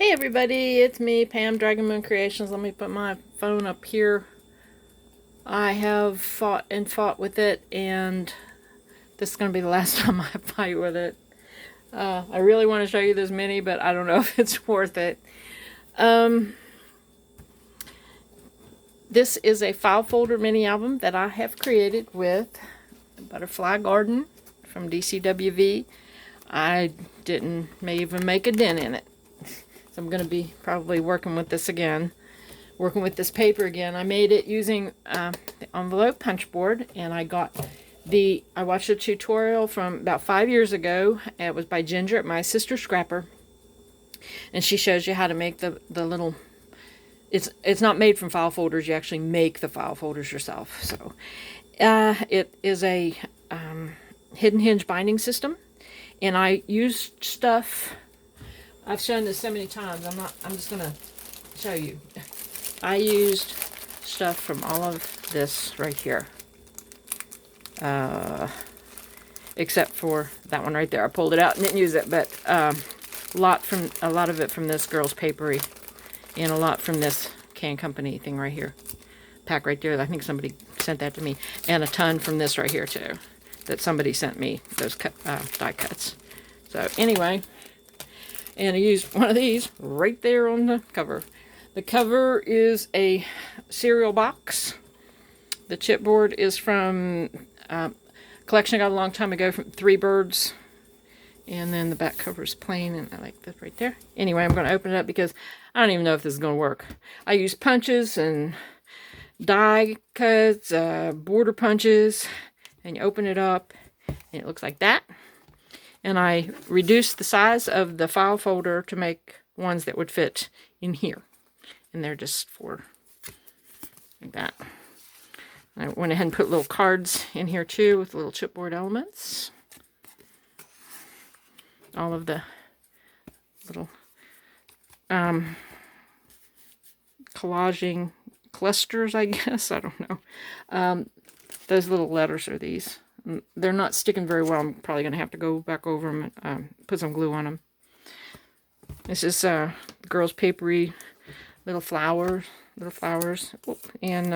Hey everybody, it's me, Pam, Dragon Moon Creations. Let me put my phone up here. I have fought with it, and this is going to be the last time I fight with it. I really want to show you this mini, but I don't know if it's worth it. This is a file folder mini album that I have created with Butterfly Garden from DCWV. I may even make a dent in it. So I'm going to be probably working with this paper again. I made it using the envelope punch board, and I watched a tutorial from about 5 years ago. It was by Ginger at My Sister Scrapper, and she shows you how to make the little. It's not made from file folders. You actually make the file folders yourself. So it is a hidden hinge binding system, and I used stuff. I've shown this so many times. I'm just gonna show you. I used stuff from all of this right here, except for that one right there. I pulled it out and didn't use it, but a lot of it from this Girls Papery, and a lot from this Can Company thing right here, pack right there. I think somebody sent that to me, and a ton from this right here too, that somebody sent me, those die cuts. So anyway. And I used one of these right there on the cover. The cover is a cereal box. The chipboard is from a collection I got a long time ago from Three Birds. And then the back cover is plain, and I like that right there. Anyway, I'm going to open it up because I don't even know if this is going to work. I use punches and die cuts, border punches, and you open it up, and it looks like that. And I reduced the size of the file folder to make ones that would fit in here. And they're just for like that. I went ahead and put little cards in here too with little chipboard elements. All of the little collaging clusters, I guess. I don't know. Those little letters are these. They're not sticking very well. I'm probably going to have to go back over them and put some glue on them. This is Girls Papery little flowers. And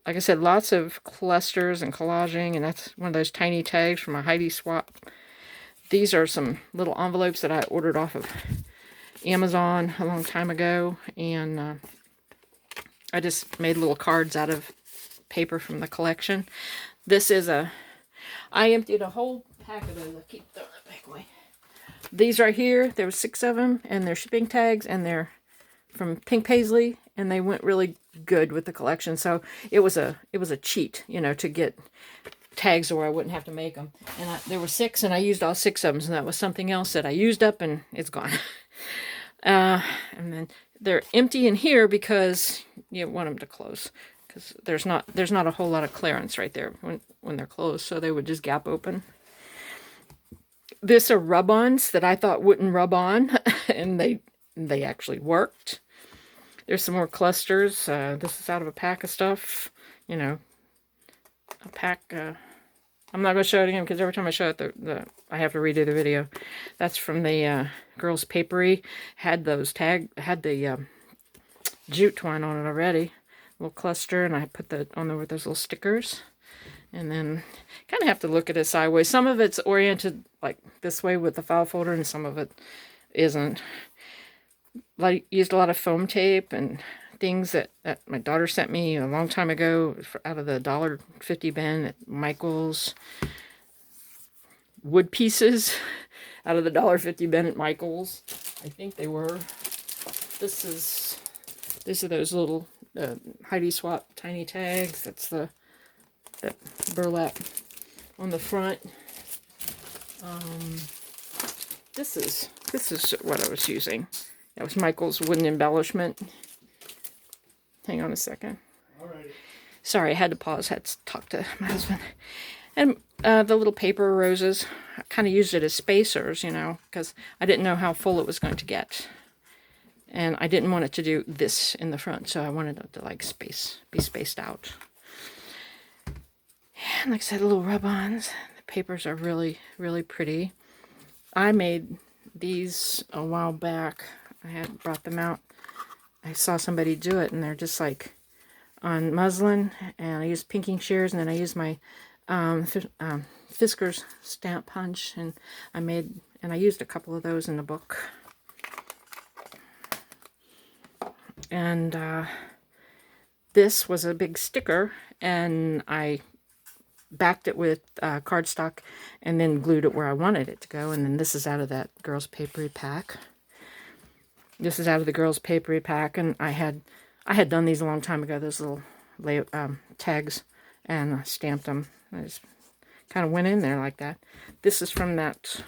like I said, lots of clusters and collaging, and that's one of those tiny tags from a Heidi swap. These are some little envelopes that I ordered off of Amazon a long time ago, and I just made little cards out of paper from the collection. This is I emptied a whole pack of those. I keep throwing that back away. These right here, there were 6 of them, and they're shipping tags, and they're from Pink Paisley, and they went really good with the collection. So it was a cheat, to get tags where I wouldn't have to make them. And there were 6, and I used all 6 of them, so that was something else that I used up, and it's gone. And then they're empty in here because you want them to close. Because there's not a whole lot of clearance right there when they're closed, so they would just gap open. This are rub-ons that I thought wouldn't rub on, and they actually worked. There's some more clusters. This is out of a pack of stuff, a pack. I'm not going to show it again because every time I show it, I have to redo the video. That's from the Girls Papery. Had the jute twine on it already. Little cluster, and I put that on there with those little stickers. And then kind of have to look at it sideways. Some of it's oriented like this way with the file folder, and some of it isn't. I used a lot of foam tape and things that my daughter sent me a long time ago out of the $1.50 bin at Michael's. Wood pieces out of the $1.50 bin at Michael's. I think they were. These are those little Heidi swap tiny tags. That's that burlap on the front. This is what I was using. That was Michael's wooden embellishment. Hang on a second. Alrighty. Sorry, I had to pause. Had to talk to my husband. And the little paper roses. I kind of used it as spacers, because I didn't know how full it was going to get. And I didn't want it to do this in the front, so I wanted it to be spaced out. And like I said, little rub-ons. The papers are really, really pretty. I made these a while back. I had brought them out. I saw somebody do it, and they're just like on muslin, and I used pinking shears, and then I used my Fisker's stamp punch, and I used a couple of those in the book. And this was a big sticker, and I backed it with cardstock and then glued it where I wanted it to go. And then this is out of that Girls Papery pack. This is out of the Girls Papery pack, and I had done these a long time ago, those little tags, and I stamped them. I just kind of went in there like that. This is from that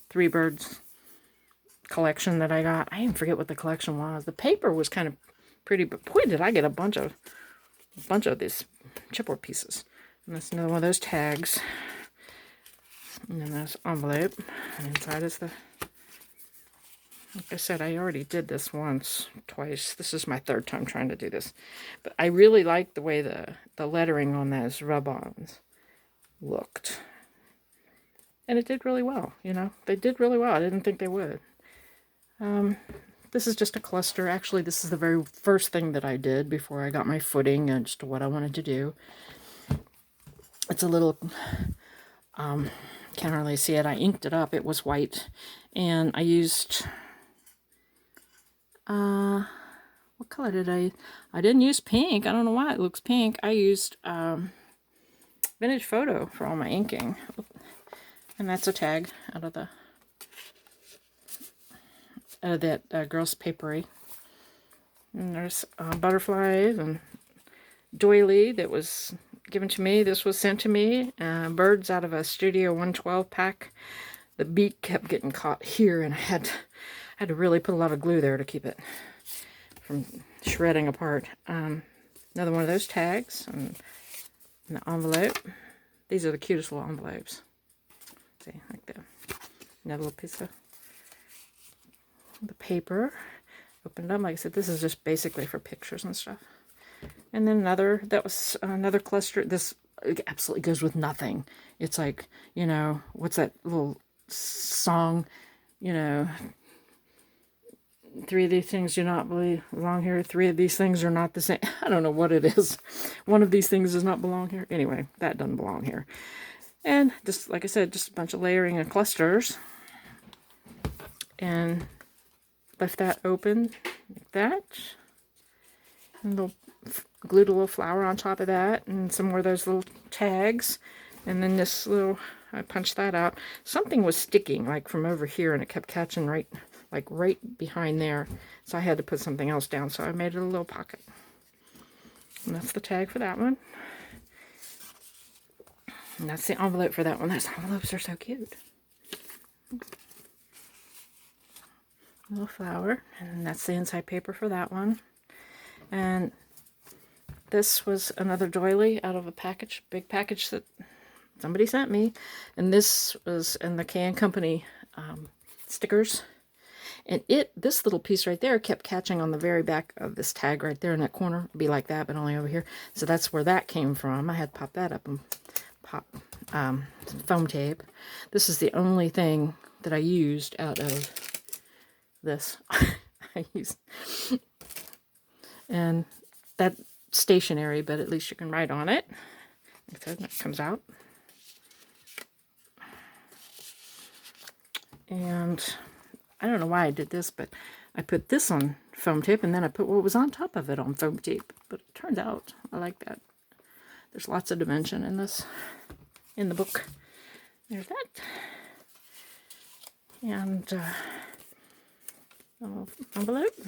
Three Birds collection that I got. I even forget what the collection was. The paper was kind of pretty, but boy, did I get a bunch of these chipboard pieces. And that's another one of those tags. And then this envelope. And inside is the, like I said, I already did this twice. This is my third time trying to do this. But I really like the way the lettering on those rub-ons looked. And it did really well, you know. They did really well. I didn't think they would. This is just a cluster. Actually, this is the very first thing that I did before I got my footing and just what I wanted to do. It's a little, can't really see it. I inked it up. It was white. And I used, what color did I didn't use pink. I don't know why it looks pink. I used Vintage Photo for all my inking. And that's a tag out of that Girls Papery. And there's butterflies and doily that was given to me. This was sent to me. Birds out of a Studio 112 pack. The beak kept getting caught here, and I had to really put a lot of glue there to keep it from shredding apart. Another one of those tags and the envelope. These are the cutest little envelopes. See, like that. Another little piece of the paper. Opened up. Like I said, this is just basically for pictures and stuff. And then that was another cluster. This absolutely goes with nothing. It's like, you know, what's that little song, you know, 3 of these things do not belong here. 3 of these things are not the same. I don't know what it is. One of these things does not belong here. Anyway, that doesn't belong here. And just, like I said, just a bunch of layering and clusters. And left that open like that. And glued a little flower on top of that. And some more of those little tags. And then this little, I punched that out. Something was sticking, like from over here, and it kept catching right behind there. So I had to put something else down. So I made it a little pocket. And that's the tag for that one. And that's the envelope for that one. Those envelopes are so cute. A little flower. And that's the inside paper for that one. And this was another doily out of a package, big package that somebody sent me. And this was in the K & Company stickers. And this little piece right there kept catching on the very back of this tag right there in that corner. It'd be like that, but only over here. So that's where that came from. I had to pop that up and pop foam tape. This is the only thing that I used out of this. And that stationary, but at least you can write on it. So that comes out. And I don't know why I did this, but I put this on foam tape, and then I put what was on top of it on foam tape. But it turned out I like that. There's lots of dimension in this, in the book. There's that. And a little envelope.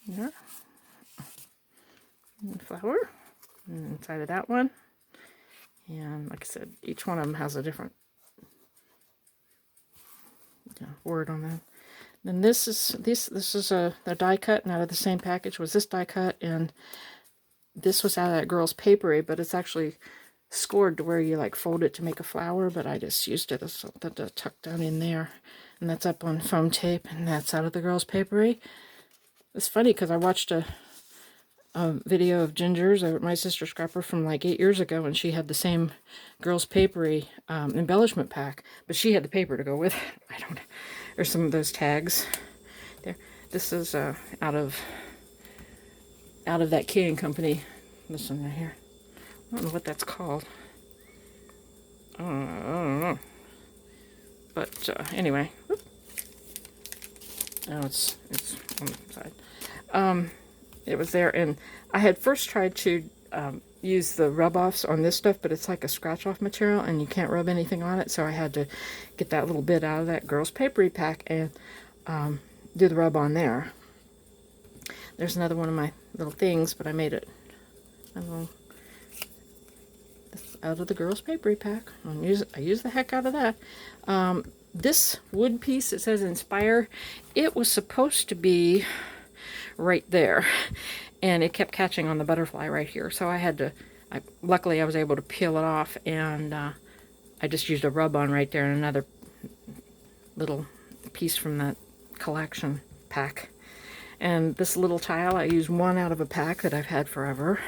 There. And flower. And inside of that one. And like I said, each one of them has a different word on that. Then this is a die cut, and out of the same package was this die cut, and this was out of that Girls Papery, but it's actually scored to where you like fold it to make a flower, but I just used it as something to tuck down in there. And that's up on foam tape, and that's out of the Girls Papery. It's funny because I watched a video of Ginger's, my sister Scrapper, from like 8 years ago, and she had the same girls' papery embellishment pack, but she had the paper to go with it. I don't know. There's some of those tags there. This is out of that Key and Company. This one right here. I don't know what that's called. I don't know. But anyway. Whoop. Oh, it's on the side. It was there, and I had first tried to use the rub-offs on this stuff, but it's like a scratch-off material, and you can't rub anything on it, so I had to get that little bit out of that girls' papery pack and do the rub on there. There's another one of my little things, but I made it out of the girls' papery pack. I use the heck out of that. This wood piece, it says Inspire. It was supposed to be right there, and it kept catching on the butterfly right here, so I had to, luckily I was able to peel it off, and I just used a rub-on right there and another little piece from that collection pack. And this little tile, I used one out of a pack that I've had forever.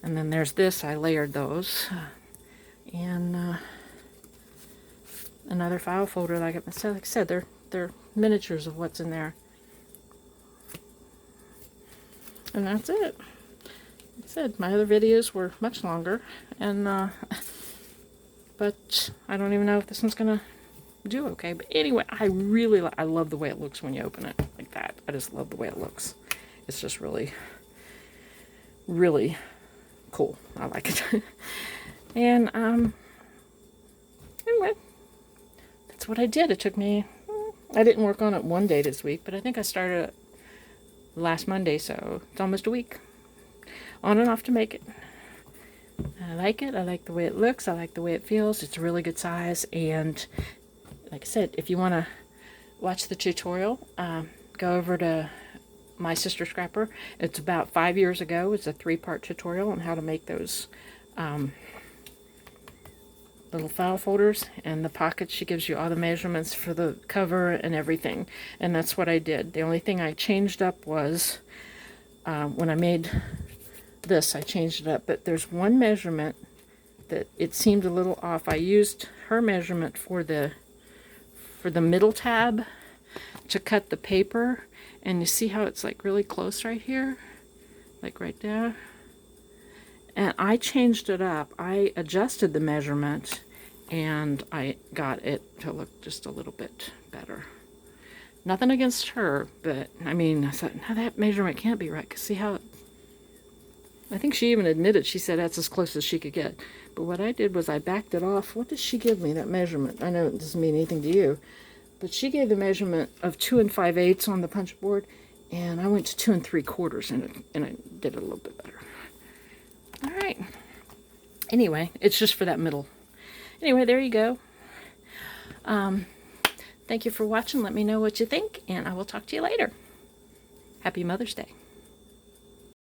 And then there's this, I layered those. And another file folder, like I said, they're miniatures of what's in there. And that's it. Like I said, my other videos were much longer, and but I don't even know if this one's gonna do okay. But anyway, I love the way it looks when you open it like that. I just love the way it looks. It's just really, really cool. I like it. And anyway, that's what I did. It took me, I didn't work on it one day this week, but I think I started it last Monday, so it's almost a week on and off to make it. I like it. I like the way it looks. I like the way it feels. It's a really good size, and like I said, if you want to watch the tutorial, go over to My Sister Scrapper. It's about 5 years ago. It's a 3-part tutorial on how to make those little file folders and the pockets. She gives you all the measurements for the cover and everything, and that's what I did. The only thing I changed up was when I made this, I changed it up, but there's one measurement that it seemed a little off. I used her measurement for the middle tab to cut the paper, and you see how it's like really close right here, like right there. And I changed it up. I adjusted the measurement, and I got it to look just a little bit better. Nothing against her, but I mean, I thought, no, that measurement can't be right, because see how I think she even admitted, she said that's as close as she could get. But what I did was I backed it off. What did she give me, that measurement? I know it doesn't mean anything to you, but she gave the measurement of 2 5/8 on the punch board, and I went to 2 3/4, and I did it a little bit better. All right. Anyway, it's just for that middle. Anyway, there you go. Thank you for watching. Let me know what you think, and I will talk to you later. Happy Mother's Day.